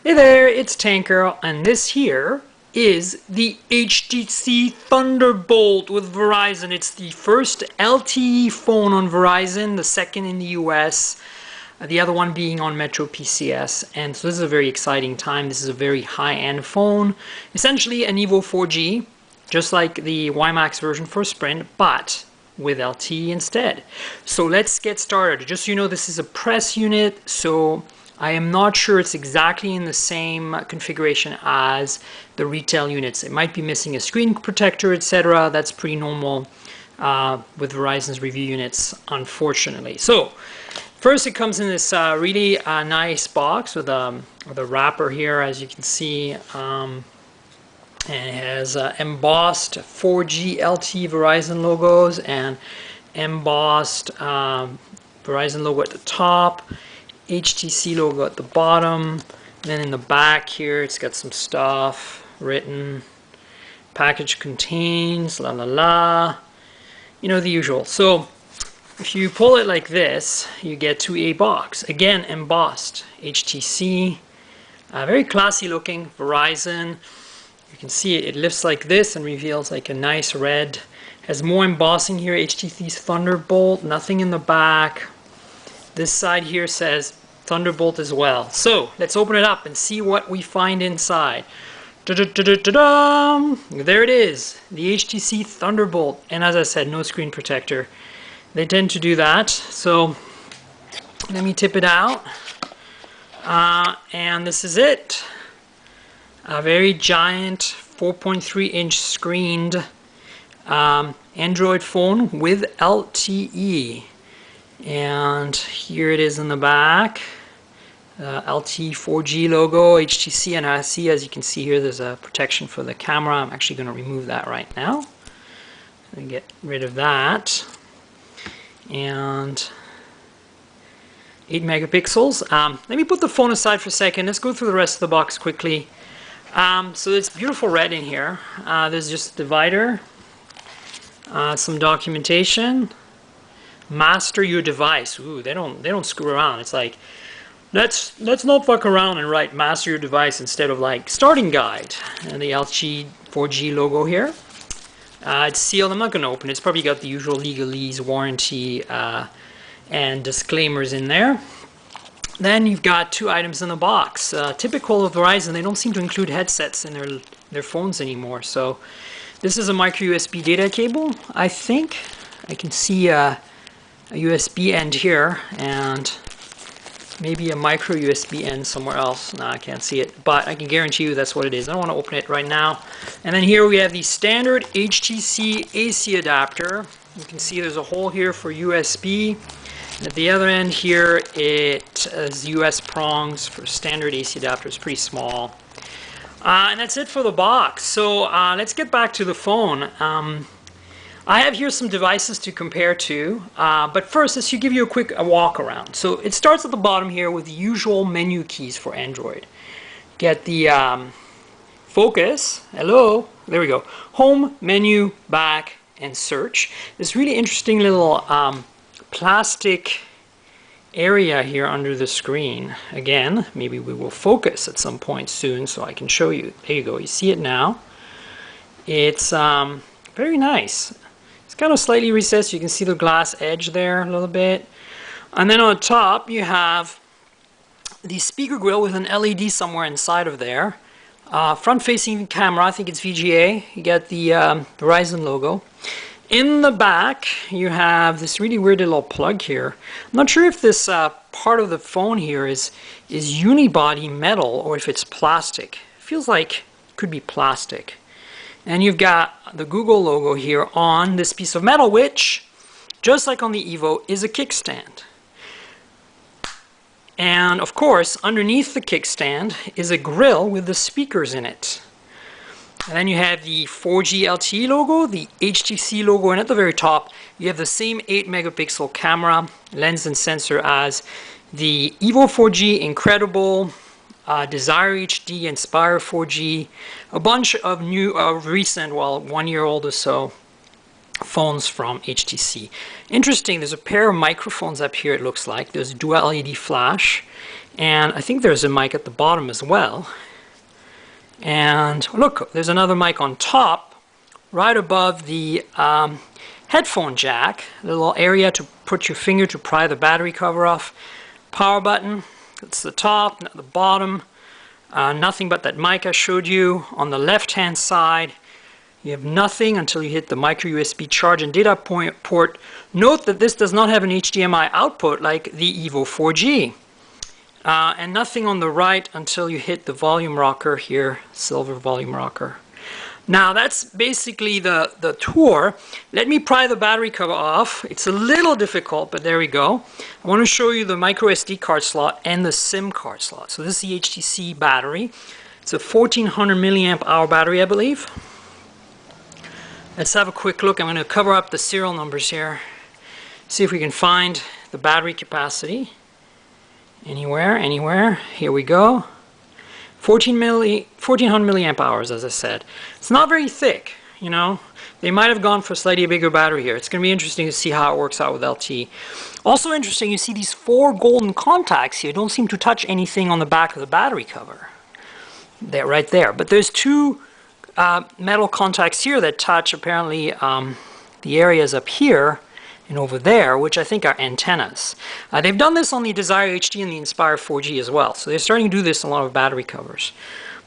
Hey there, it's Tanker, and this here is the HTC Thunderbolt with Verizon. It's the first LTE phone on Verizon, the second in the US, the other one being on Metro PCS. And so this is a very exciting time. This is a very high-end phone, essentially an EVO 4G, just like the WiMAX version for Sprint, but with LTE instead. So let's get started. Just so you know, this is a press unit, so I am not sure it's exactly in the same configuration as the retail units. It might be missing a screen protector, etc. That's pretty normal with Verizon's review units, unfortunately. So first, it comes in this really nice box with a wrapper here, as you can see, and it has embossed 4G LTE Verizon logos and embossed Verizon logo at the top, HTC logo at the bottom, and then in the back here it's got some stuff written. Package contains la la la, you know, the usual. So if you pull it like this, you get to a box, again embossed HTC, very classy looking Verizon. You can see it lifts like this and reveals like a nice red. Has more embossing here, HTC's Thunderbolt, nothing in the back. This side here says Thunderbolt as well. So let's open it up and see what we find inside. Da-da-da-da-da-da! There it is, the HTC Thunderbolt. And as I said, no screen protector. They tend to do that. So let me tip it out. And this is it. A very giant 4.3-inch screened Android phone with LTE. And here it is in the back, LTE 4G logo, HTC, and I see, as you can see here, there's a protection for the camera. I'm actually going to remove that right now and get rid of that. And 8 megapixels. Let me put the phone aside for a second. Let's go through the rest of the box quickly. So it's beautiful red in here. There's just a divider, some documentation. Master your device. Ooh, they don't screw around. It's like, let's not fuck around and write master your device instead of like starting guide. And the LG 4G logo here. It's sealed. I'm not going to open it. It's probably got the usual legalese, warranty, and disclaimers in there. Then you've got 2 items in the box. Typical of Verizon, they don't seem to include headsets in their phones anymore. So this is a micro USB data cable, I think. I can see a USB end here and maybe a micro USB end somewhere else. No, I can't see it, but I can guarantee you that's what it is. I don't want to open it right now. And then here we have the standard HTC AC adapter. You can see there's a hole here for USB. And at the other end here, it has US prongs for standard AC adapter. It's pretty small. And that's it for the box. So let's get back to the phone. I have here some devices to compare to, but first let's give you a quick walk around. So it starts at the bottom here with the usual menu keys for Android. Get the focus, hello, there we go, home, menu, back, and search. This really interesting little plastic area here under the screen. Again, maybe we will focus at some point soon so I can show you. There you go, you see it now. It's very nice. Kind of slightly recessed. You can see the glass edge there a little bit. And then on top you have the speaker grill with an LED somewhere inside of there. Front facing camera, I think it's VGA. You get the Verizon logo. In the back you have this really weird little plug here. I'm not sure if this part of the phone here is unibody metal or if it's plastic. It feels like it could be plastic. And you've got the Google logo here on this piece of metal, which, just like on the EVO, is a kickstand. And of course, underneath the kickstand is a grill with the speakers in it. And then you have the 4G LTE logo, the HTC logo, and at the very top, you have the same 8 megapixel camera, lens and sensor as the EVO 4G, incredible, Desire HD, Inspire 4G, a bunch of new, recent, well, 1 year old or so phones from HTC. Interesting, there's a pair of microphones up here, it looks like. There's dual LED flash, And I think there's a mic at the bottom as well. And look, there's another mic on top, right above the headphone jack, a little area to put your finger to pry the battery cover off. Power button, it's the top, not the bottom. Nothing but that mic I showed you. On the left hand side, you have nothing until you hit the micro USB charge and data port. Note that this does not have an HDMI output like the EVO 4G. And nothing on the right until you hit the volume rocker here, silver volume rocker. Now that's basically the tour. Let me pry the battery cover off. It's a little difficult, but there we go. I want to show you the micro SD card slot and the SIM card slot. So this is the HTC battery. It's a 1400 milliamp hour battery, I believe. Let's have a quick look. I'm going to cover up the serial numbers here. See if we can find the battery capacity. Anywhere. Here we go. 1400 milliamp hours, as I said. It's not very thick, you know. They might have gone for a slightly bigger battery here. It's going to be interesting to see how it works out with LTE. Also interesting, you see these 4 golden contacts here don't seem to touch anything on the back of the battery cover. They're right there. But there's 2 metal contacts here that touch apparently the areas up here and over there, which I think are antennas. They've done this on the Desire HD and the Inspire 4G as well. So they're starting to do this on a lot of battery covers.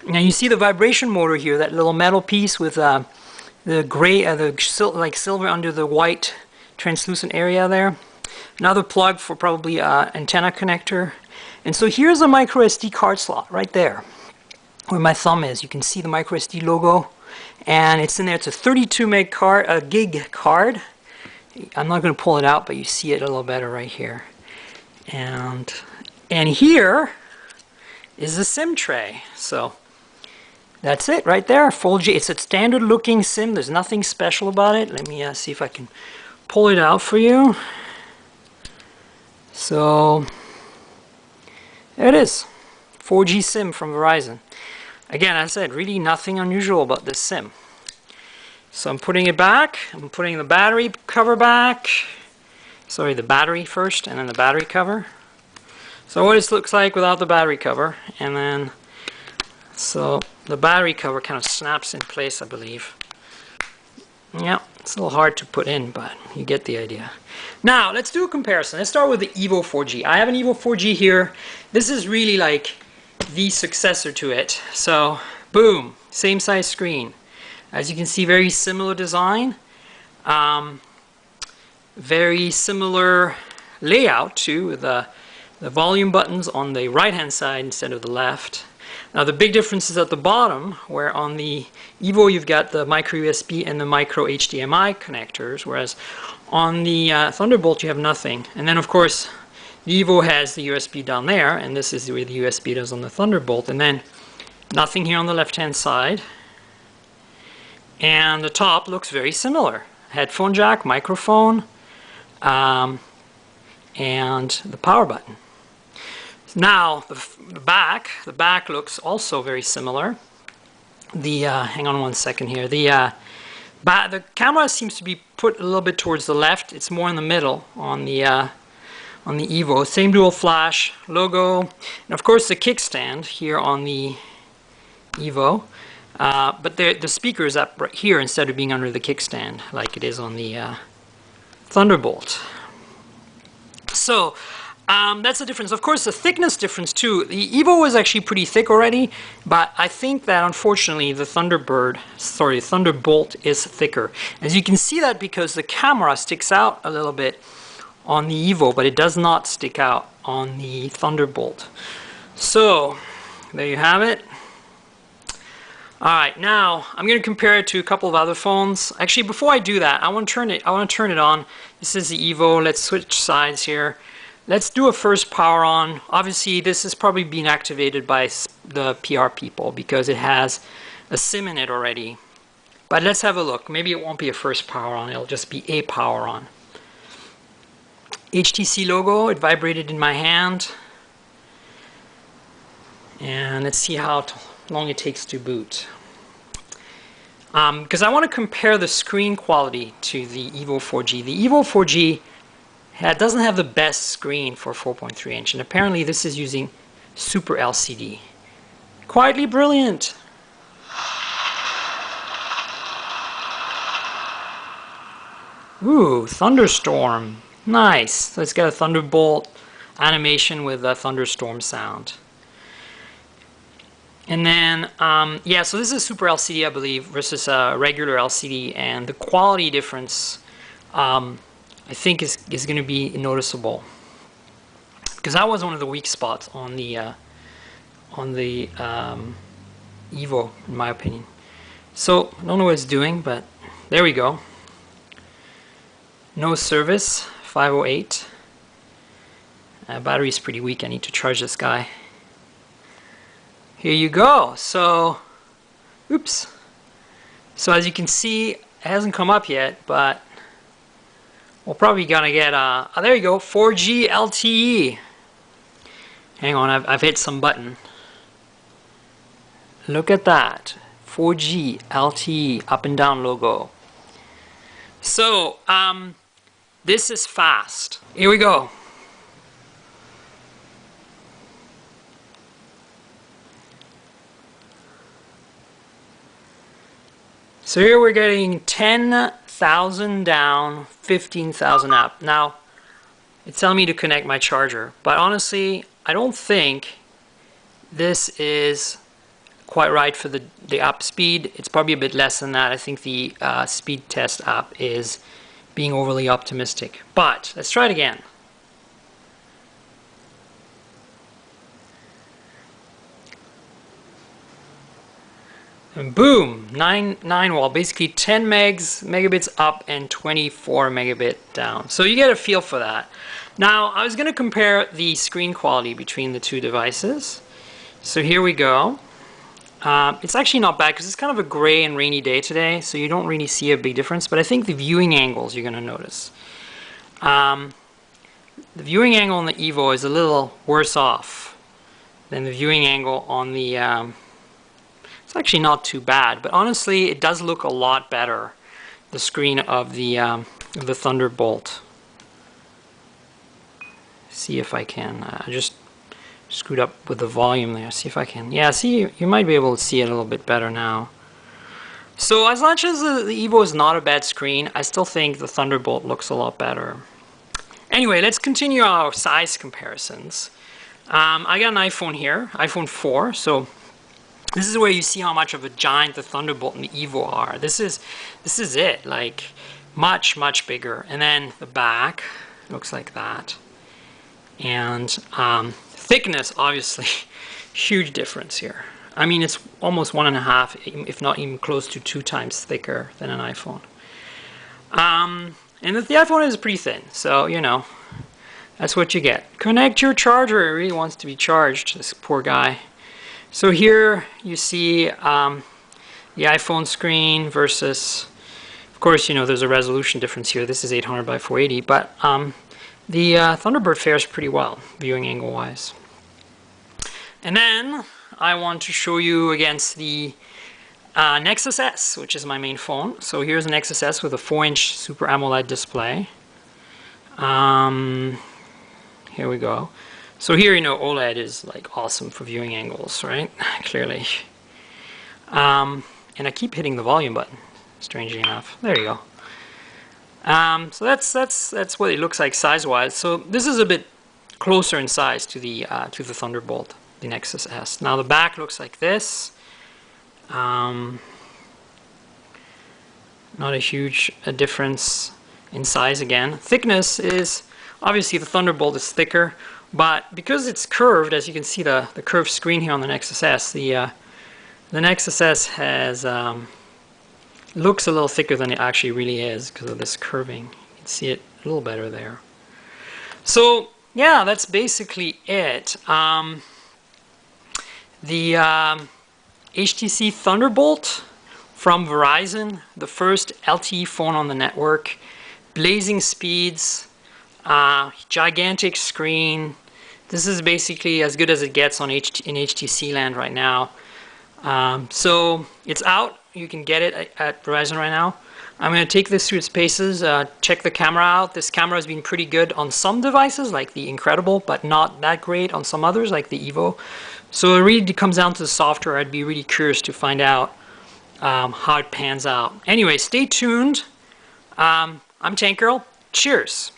Now you see the vibration motor here, that little metal piece with the gray, like silver under the white translucent area there. Another plug for probably antenna connector. And so here's a micro SD card slot right there, where my thumb is. You can see the micro SD logo, and it's in there. It's a 32 gig card. I'm not going to pull it out, but you see it a little better right here. And here is the SIM tray. So that's it right there. Full G. It's a standard looking SIM. There's nothing special about it. Let me see if I can pull it out for you. So there it is. 4G SIM from Verizon. Again, as I said, really nothing unusual about this SIM. So I'm putting it back. I'm putting the battery cover back. Sorry, the battery first, and then the battery cover. So what this looks like without the battery cover. And then, so the battery cover kind of snaps in place, I believe. Yeah, it's a little hard to put in, but you get the idea. Now, let's do a comparison. Let's start with the EVO 4G. I have an EVO 4G here. This is really like the successor to it. So, boom, same size screen. As you can see, very similar design, very similar layout too, with the volume buttons on the right hand side instead of the left. Now the big difference is at the bottom, where on the EVO you've got the micro USB and the micro HDMI connectors, whereas on the Thunderbolt you have nothing. And then of course the EVO has the USB down there, and this is where the USB does on the Thunderbolt, and then nothing here on the left hand side. And the top looks very similar. Headphone jack, microphone, and the power button. Now the back looks also very similar. Hang on one second here. The camera seems to be put a little bit towards the left. It's more in the middle on the EVO. Same dual flash logo, and of course the kickstand here on the EVO. But the speaker is up right here instead of being under the kickstand like it is on the Thunderbolt. So that's the difference. Of course, the thickness difference too. The EVO was actually pretty thick already, but I think that unfortunately the Thunderbolt is thicker. As you can see that because the camera sticks out a little bit on the EVO, but it does not stick out on the Thunderbolt. So there you have it. Alright, now I'm going to compare it to a couple of other phones. Actually, before I do that, I want to turn it on. This is the EVO. Let's switch sides here. Let's do a first power on. Obviously, this is probably being activated by the PR people because it has a SIM in it already. But let's have a look. Maybe it won't be a first power on. It'll just be a power on. HTC logo. It vibrated in my hand. And let's see how long it takes to boot. Because I want to compare the screen quality to the EVO 4G. The EVO 4G doesn't have the best screen for 4.3 inch, and apparently this is using Super LCD. Quietly brilliant. Ooh, thunderstorm. Nice. Let's get a Thunderbolt animation with a thunderstorm sound. And then, yeah, so this is a Super LCD, I believe, versus a regular LCD, and the quality difference, I think, is going to be noticeable, because that was one of the weak spots on the EVO, in my opinion. So I don't know what it's doing, but there we go. No service, 508. Battery's pretty weak. I need to charge this guy. Here you go. So, oops. So as you can see, it hasn't come up yet, but we're probably gonna get oh, there you go, 4G LTE. Hang on, I've hit some button. Look at that, 4G LTE up and down logo. So, this is fast. Here we go. So here we're getting 10,000 down, 15,000 up. Now, it's telling me to connect my charger, but honestly, I don't think this is quite right for the app speed. It's probably a bit less than that. I think the speed test app is being overly optimistic. But let's try it again. And boom, 9 well, basically 10 megabits up and 24 megabit down. So you get a feel for that. Now, I was going to compare the screen quality between the two devices. So here we go. It's actually not bad because it's kind of a gray and rainy day today, so you don't really see a big difference, but I think the viewing angles you're going to notice. The viewing angle on the EVO is a little worse off than the viewing angle on the... it's actually not too bad, but honestly, it does look a lot better, the screen of the Thunderbolt. See if I can... I just screwed up with the volume there. See if I can... Yeah, see, you might be able to see it a little bit better now. So as much as the EVO is not a bad screen, I still think the Thunderbolt looks a lot better. Anyway, let's continue our size comparisons. I got an iPhone here, iPhone 4, so this is where you see how much of a giant the Thunderbolt and the EVO are. This is it, like much bigger. And then the back looks like that. And thickness, obviously, huge difference here. I mean, it's almost 1.5, if not even close to 2 times thicker than an iPhone. And the iPhone is pretty thin, so, you know, that's what you get. Connect your charger. It really wants to be charged, this poor guy. So here you see the iPhone screen versus, of course, you know, there's a resolution difference here. This is 800 by 480, but the Thunderbird fares pretty well, viewing angle-wise. And then I want to show you against the Nexus S, which is my main phone. So here's an Nexus S with a 4-inch Super AMOLED display. Here we go. So here, you know, OLED is like awesome for viewing angles, right? Clearly. And I keep hitting the volume button, strangely enough. There you go. So that's what it looks like size-wise. So this is a bit closer in size to the Thunderbolt, the Nexus S. Now the back looks like this. Not a huge difference in size again. Thickness is, obviously the Thunderbolt is thicker, but because it's curved, as you can see the curved screen here on the Nexus S, the Nexus S has looks a little thicker than it actually really is because of this curving. You can see it a little better there. So yeah, that's basically it. The HTC Thunderbolt from Verizon, the first LTE phone on the network, blazing speeds, gigantic screen. This is basically as good as it gets in HTC land right now. So it's out. You can get it at Verizon right now. I'm going to take this through its paces, check the camera out. This camera has been pretty good on some devices, like the Incredible, but not that great on some others, like the EVO. So it really comes down to the software. I'd be really curious to find out how it pans out. Anyway, stay tuned. I'm Tank Girl. Cheers.